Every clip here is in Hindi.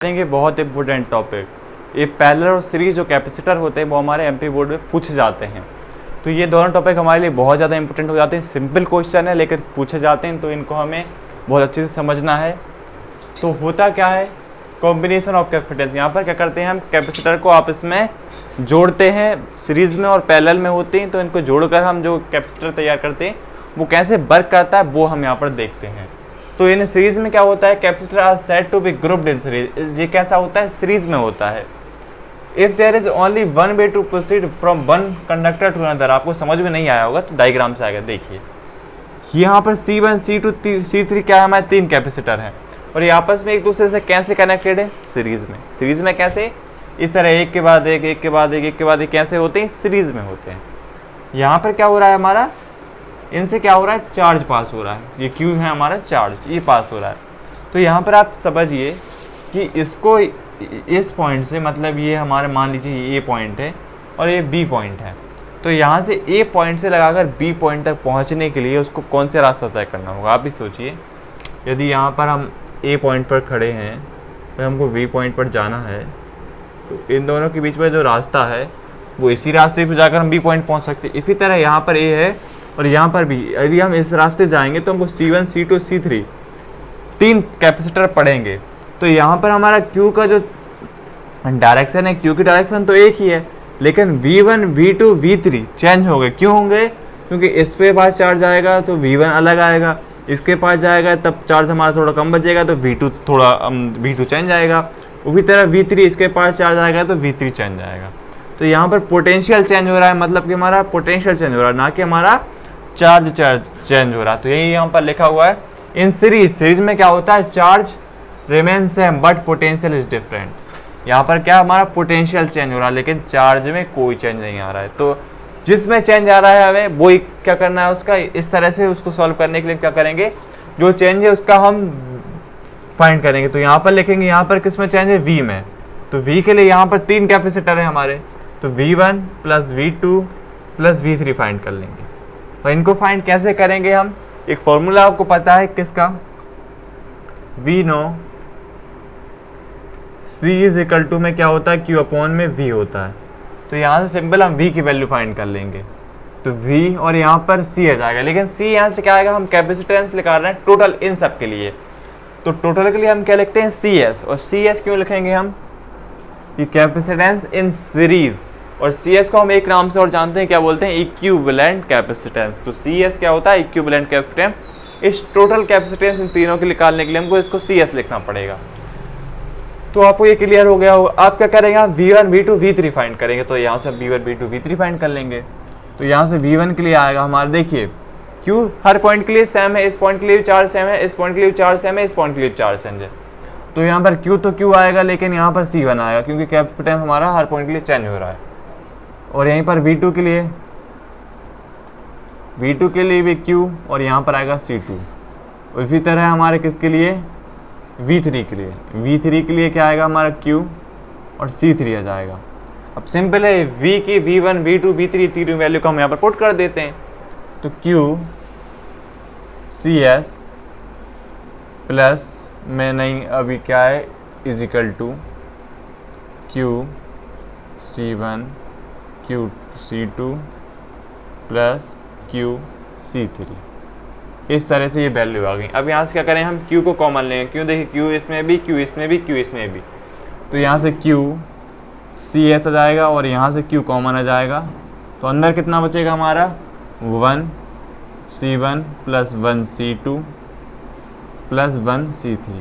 देंगे बहुत इंपॉर्टेंट टॉपिक। ये पैरेलल और सीरीज जो कैपेसिटर होते हैं वो हमारे एमपी बोर्ड में पूछे जाते हैं। तो ये दोनों टॉपिक हमारे लिए बहुत ज़्यादा इंपॉर्टेंट हो जाते हैं। सिंपल क्वेश्चन है लेकिन पूछे जाते हैं, तो इनको हमें बहुत अच्छे से समझना है। तो होता क्या है, कॉम्बिनेशन ऑफ कैपेसिटेंस। यहाँ पर क्या करते हैं, हम कैपेसिटर को आपस में जोड़ते हैं, सीरीज में और पैरेलल में होते हैं। तो इनको जोड़कर हम जो कैपेसिटर तैयार करते हैं वो कैसे वर्क करता है वो हम यहाँ पर देखते हैं। तो इन सीरीज में क्या होता है, capacitor are said to be grouped in series. ये कैसा होता है, सीरीज में होता है। If there is only one way to proceed from one conductor to another. आपको समझ में नहीं आया होगा तो डायग्राम से आएगा। देखिए यहाँ पर C1, C2, C3 क्या है, हमारे तीन कैपेसिटर हैं और ये आपस में एक दूसरे से कैसे कनेक्टेड है, सीरीज में। सीरीज में कैसे, इस तरह एक के बाद एक, एक के बाद एक, एक के बाद एक कैसे होते हैं, सीरीज में होते हैं। यहाँ पर क्या हो रहा है, हमारा इनसे क्या हो रहा है, चार्ज पास हो रहा है। ये क्यू है हमारा चार्ज, ये पास हो रहा है। तो यहाँ पर आप समझिए कि इसको इस पॉइंट से, मतलब ये हमारे मान लीजिए ये पॉइंट है और ये बी पॉइंट है। तो यहाँ से ए पॉइंट से लगाकर बी पॉइंट तक पहुँचने के लिए उसको कौन से रास्ता तय करना होगा। आप भी सोचिए, यदि यहाँ पर हम ए पॉइंट पर खड़े हैं तो हमको बी पॉइंट पर जाना है, तो इन दोनों के बीच में जो रास्ता है वो इसी रास्ते पर जाकर हम बी पॉइंट पहुँच सकते हैं। इसी तरह यहाँ पर ए है और यहाँ पर भी, यदि हम इस रास्ते जाएंगे तो हमको C1, C2, C3 तीन कैपेसिटर पड़ेंगे। तो यहाँ पर हमारा Q का जो डायरेक्शन है, Q की डायरेक्शन तो एक ही है, लेकिन V1, V2, V3 चेंज हो गए। क्यों होंगे, क्योंकि इस पे पास चार्ज आएगा तो V1 अलग आएगा, इसके पास जाएगा तब चार्ज हमारा थोड़ा कम बचेगा तो V2 चेंज आएगा। उसी तरह V3 इसके पास चार्ज आएगा तो V3 चेंज आएगा। तो यहाँ पर पोटेंशियल चेंज हो रहा है, मतलब कि हमारा पोटेंशियल चेंज हो रहा है, ना कि हमारा चार्ज चेंज हो रहा है। तो यही यहाँ पर लिखा हुआ है इन सीरीज में क्या होता है, charge remain same but potential is different. यहाँ पर क्या हमारा पोटेंशियल चेंज हो रहा है लेकिन चार्ज में कोई चेंज नहीं आ रहा है। तो जिसमें चेंज आ रहा है हमें वो क्या करना है, उसका इस तरह से उसको सॉल्व करने के लिए क्या करेंगे, जो चेंज है उसका हम फाइंड करेंगे। तो यहाँ पर लिखेंगे, यहाँ पर किस में चेंज है, V में। तो V के लिए यहाँ पर तीन कैपेसिटर है हमारे, तो V1 plus V2 plus V3 find कर लेंगे। तो इनको फाइंड कैसे करेंगे हम, एक फॉर्मूला आपको पता है किसका, V no C is equal to में क्या होता है, Q अपॉन में V होता है। तो यहाँ से सिंपल हम V की वैल्यू फाइंड कर लेंगे। तो V और यहाँ पर C आ जाएगा, लेकिन C यहाँ से क्या आएगा, हम कैपेसिटेंस निकाल रहे हैं टोटल इन सब के लिए। तो टोटल के लिए हम क्या लिखते हैं, CS। और CS क्यों लिखेंगे हम, ये कैपेसिटेंस इन सीरीज। और CS को हम एक नाम से और जानते हैं, क्या बोलते हैं, इक्विवेलेंट कैपेसिटेंस। तो CS क्या होता है, इक्विवेलेंट कैपेसिटेंस। इस टोटल कैपेसिटेंस इन तीनों के निकालने के लिए हमको इसको CS लिखना पड़ेगा। तो आपको ये क्लियर हो गया होगा। आप क्या करेंगे, V1, V2, V3 फाइंड करेंगे। तो यहाँ से V1, V2, V3 फाइंड कर लेंगे। तो यहाँ से V1 के लिए आएगा हमारा, देखिए Q हर पॉइंट के लिए सेम है, इस पॉइंट के लिए चार्ज सेम है, इस पॉइंट के लिए चार्ज सेम है, इस पॉइंट के लिए चार्ज सेम है। तो यहाँ पर Q तो Q आएगा, लेकिन यहाँ पर C1 आएगा क्योंकि कैपेसिटेंस हमारा हर पॉइंट के लिए चेंज हो रहा है। और यहीं पर V2 के लिए भी Q और यहाँ पर आएगा C2। इसी तरह हमारे किसके लिए, V3 के लिए क्या आएगा हमारा, Q और C3 आ जाएगा। अब सिंपल है, V की V1, V2, V3 तीनों वैल्यू को हम यहाँ पर पुट कर देते हैं। तो Q CS प्लस में नहीं अभी क्या है, is equal to Q C1 Q C2 plus Q C3। इस तरह से ये वैल्यू आ गई। अब यहाँ से क्या करें, हम Q को कॉमन लेंगे। क्यों, देखिए Q इसमें भी, Q इसमें भी, Q इसमें भी। तो यहाँ से Q CS आ जाएगा और यहाँ से Q कॉमन आ जाएगा। तो अंदर कितना बचेगा हमारा, 1 C1 plus 1 C2 plus 1 C3।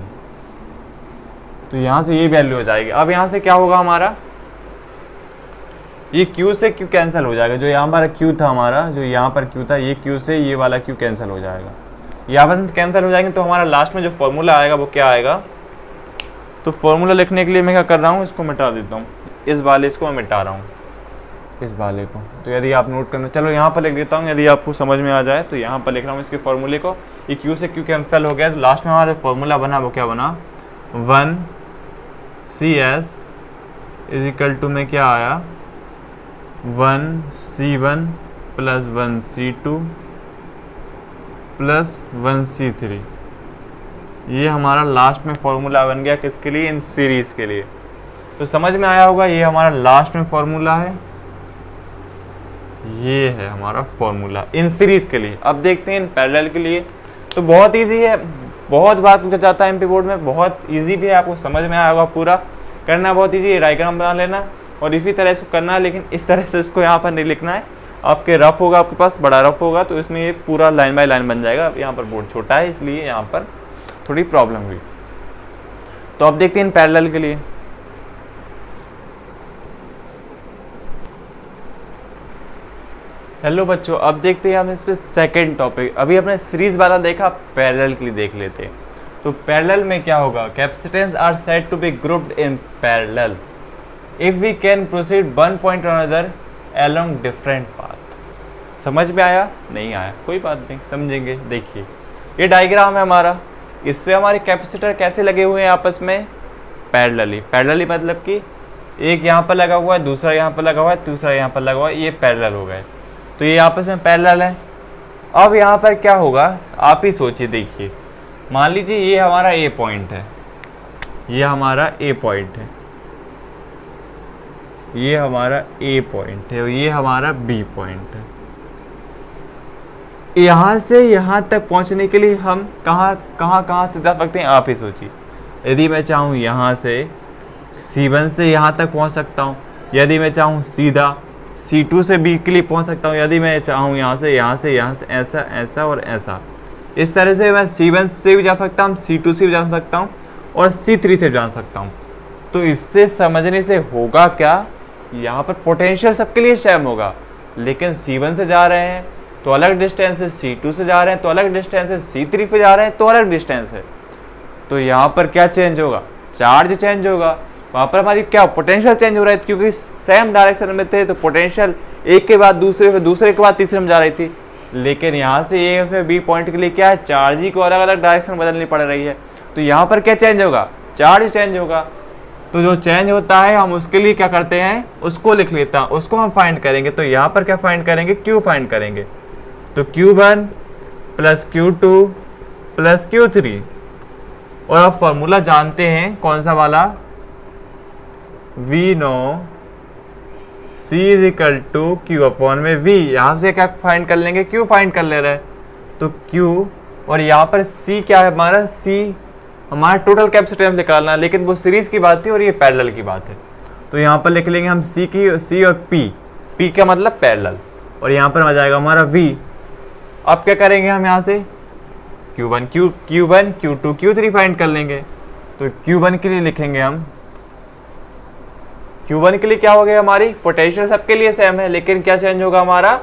तो यहाँ से ये वैल्यू हो जाएगी। अब यहाँ से क्या होगा हमारा, ये Q से Q कैंसिल हो जाएगा। जो यहाँ पर Q था हमारा, जो यहाँ पर Q था, ये Q से ये वाला Q कैंसिल हो जाएगा। ये आपस में कैंसिल हो जाएंगे। तो हमारा लास्ट में जो फॉर्मूला आएगा वो क्या आएगा, तो फॉर्मूला लिखने के लिए मैं क्या कर रहा हूँ, इसको मिटा देता हूँ, इस वाले इसको मैं मिटा रहा हूँ, इस वाले को। तो यदि आप नोट करना, चलो यहाँ पर लिख देता हूँ, यदि आपको समझ में आ जाए तो यहाँ पर लिख रहा हूँ इसके फॉर्मूले को। ये Q से Q कैंसिल हो गया, तो लास्ट में हमारा फॉर्मूला बना वो क्या बना, 1 CS इज इक्वल टू में क्या आया, 1 C1 plus 1 C2 plus 1 C3। ये हमारा लास्ट में फॉर्मूला बन गया किसके लिए, इन सीरीज के लिए। तो समझ में आया होगा, ये हमारा लास्ट में फॉर्मूला है, ये है हमारा फॉर्मूला इन सीरीज के लिए। अब देखते हैं इन पैरेलल के लिए। तो बहुत इजी है, बहुत बार पूछा जाता है एमपी बोर्ड में, बहुत इजी भी है, आपको समझ में आया होगा। पूरा करना बहुत इजी है, डायग्राम बना लेना और इसी तरह इसको करना है, लेकिन इस तरह से इसको यहाँ पर नहीं लिखना है। आपके रफ होगा, आपके पास बड़ा रफ होगा तो इसमें ये पूरा लाइन बाय लाइन बन जाएगा। यहाँ पर बोर्ड छोटा है इसलिए यहाँ पर थोड़ी प्रॉब्लम हुई। तो अब देखते हैं इन पैरेलल के लिए। हेलो बच्चों, अब देखते हैं हम इस पे सेकेंड टॉपिक। अभी हमने सीरीज वाला देखा, पैरेलल के लिए देख लेते हैं। तो पैरेलल में क्या होगा, capacitance are said to be grouped in parallel if we can proceed one point और अदर अलोंग डिफरेंट पाथ। समझ में आया, नहीं आया कोई बात नहीं, समझेंगे। देखिए ये डायग्राम है हमारा, इसमें हमारे कैपेसिटर कैसे लगे हुए हैं आपस में, पैरेलली। पैरेलली मतलब कि एक यहाँ पर लगा हुआ है, दूसरा यहाँ पर लगा हुआ है, तीसरा यहाँ पर लगा हुआ है, ये पैरेलल हो गए। तो ये आपस में पैरेलल है। अब यहाँ पर क्या होगा आप ही सोचिए। देखिए मान लीजिए ये हमारा ए पॉइंट है, ये हमारा ए पॉइंट है, ये हमारा ए पॉइंट है और ये हमारा बी पॉइंट है। यहाँ से यहाँ तक पहुँचने के लिए हम कहाँ से जा सकते हैं आप ही सोचिए। यदि मैं चाहूँ यहाँ से C1 से यहाँ तक पहुँच सकता हूँ, यदि मैं चाहूँ सीधा C2 से B के लिए पहुँच सकता हूँ, यदि मैं चाहूँ यहाँ से ऐसा ऐसा और ऐसा। इस तरह से मैं C1 से भी जा सकता हूँ, C2 से भी जा सकता हूँ और C3 से जा सकता हूँ। तो इससे समझने से होगा क्या, यहाँ पर पोटेंशियल सबके लिए सेम होगा, लेकिन C1 से जा रहे हैं तो अलग डिस्टेंस है, C2 से जा रहे हैं तो अलग डिस्टेंस है, C3 पे जा रहे हैं तो अलग डिस्टेंस है। तो यहाँ पर क्या चेंज होगा, चार्ज चेंज होगा। वहाँ पर हमारी क्या पोटेंशियल चेंज हो रही थी, क्योंकि सेम डायरेक्शन में थे तो पोटेंशियल एक के बाद दूसरे, फिर दूसरे के बाद तीसरे में जा रही थी। लेकिन यहाँ से ए फिर बी पॉइंट के लिए क्या है, चार्ज ही को अलग अलग डायरेक्शन बदलनी पड़ रही है। तो यहाँ पर क्या चेंज होगा, चार्ज चेंज होगा। तो जो चेंज होता है हम उसके लिए क्या करते हैं, उसको लिख लेता हूँ, उसको हम फाइंड करेंगे। तो यहाँ पर क्या फाइंड करेंगे, Q फाइंड करेंगे। तो Q1 plus Q2 plus Q3, और आप फॉर्मूला जानते हैं कौन सा वाला, V no C is equal to Q upon में V। यहाँ से क्या फाइंड कर लेंगे, Q फाइंड कर ले रहे हैं तो Q, और यहाँ पर C क्या है हमारा, C हमारा टोटल कैपेसिटेंस निकालना है, लेकिन वो सीरीज की बात थी और ये पैरेलल की बात है। तो यहाँ पर लिख लेंगे हम C और P का मतलब पैरेलल, और यहाँ पर आ जाएगा हमारा V। अब क्या करेंगे हम यहाँ से Q1 Q2 Q3 फाइंड कर लेंगे। तो Q1 के लिए लिखेंगे हम, Q1 के लिए क्या हो गया, हमारी पोटेंशियल सबके लिए सेम है, लेकिन क्या चेंज होगा, हमारा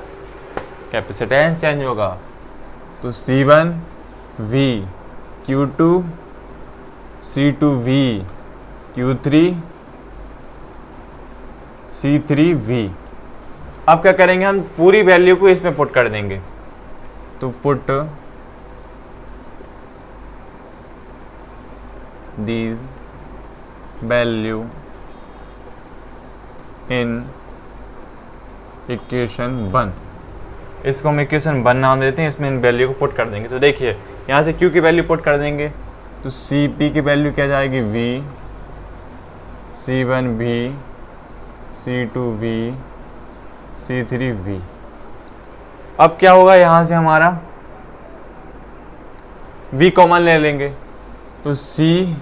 कैपेसिटेंस चेंज होगा। तो C1 V, Q2 C2 V, Q3 C3 V। अब क्या करेंगे हम, पूरी वैल्यू को इसमें पुट कर देंगे। तो put these value in equation 1। इसको हम इक्वेशन 1 नाम देते हैं, इसमें इन वैल्यू को पुट कर देंगे। तो देखिए यहाँ से Q की वैल्यू पुट कर देंगे तो CP की वैल्यू क्या जाएगी, V, C1 V, C2 V, C3 V। अब क्या होगा, यहाँ से हमारा V कॉमन ले लेंगे तो CP,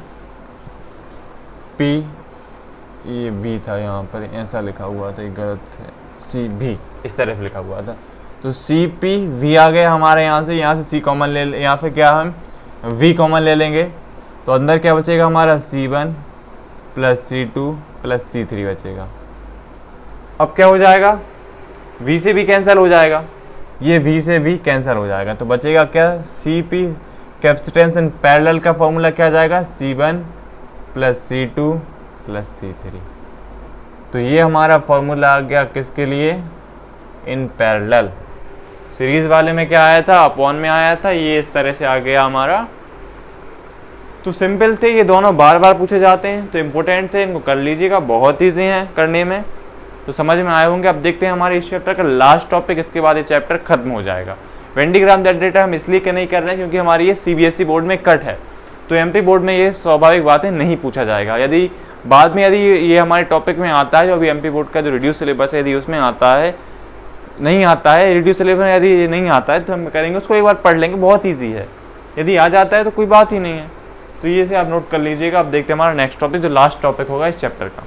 ये B था यहाँ पर ऐसा लिखा हुआ था, ये गलत है, CB इस तरफ लिखा हुआ था। तो CP V आ गया हमारे यहाँ से C कॉमन ले, यहाँ पे क्या हम V कॉमन ले लेंगे तो अंदर क्या बचेगा हमारा, C1 plus C2 plus C3 बचेगा। अब क्या हो जाएगा, V से भी कैंसिल हो जाएगा, ये V से भी कैंसिल हो जाएगा। तो बचेगा क्या, CP कैपेसिटेंस इन पैरेलल का फॉर्मूला क्या जाएगा, C1 plus C2 plus C3। तो ये हमारा फॉर्मूला आ गया किसके लिए, इन पैरेलल। सीरीज वाले में क्या आया था, अपॉन में आया था, ये इस तरह से आ गया हमारा। तो सिंपल थे, ये दोनों बार बार पूछे जाते हैं तो इम्पोर्टेंट थे, इनको कर लीजिएगा, बहुत ईजी हैं करने में। तो समझ में आए होंगे। अब देखते हैं हमारे इस चैप्टर का लास्ट टॉपिक, इसके बाद ये चैप्टर खत्म हो जाएगा। वेन डिग्राम दैट डेटा हम इसलिए नहीं कर रहे हैं क्योंकि हमारी ये CBSE बोर्ड में कट है। तो एमपी बोर्ड में ये स्वाभाविक बात है नहीं पूछा जाएगा। यदि बाद में यदि ये हमारे टॉपिक में आता है, जो अभी एमपी बोर्ड का जो रिड्यूस सिलेबस है, यदि उसमें आता है, नहीं आता है रिड्यूस सिलेबस, यदि नहीं आता है तो हम करेंगे उसको एक बार पढ़ लेंगे, बहुत ईजी है। यदि आ जाता है तो कोई बात ही नहीं है। तो ये से आप नोट कर लीजिएगा। अब देखते हैं हमारा नेक्स्ट टॉपिक, जो लास्ट टॉपिक होगा इस चैप्टर का।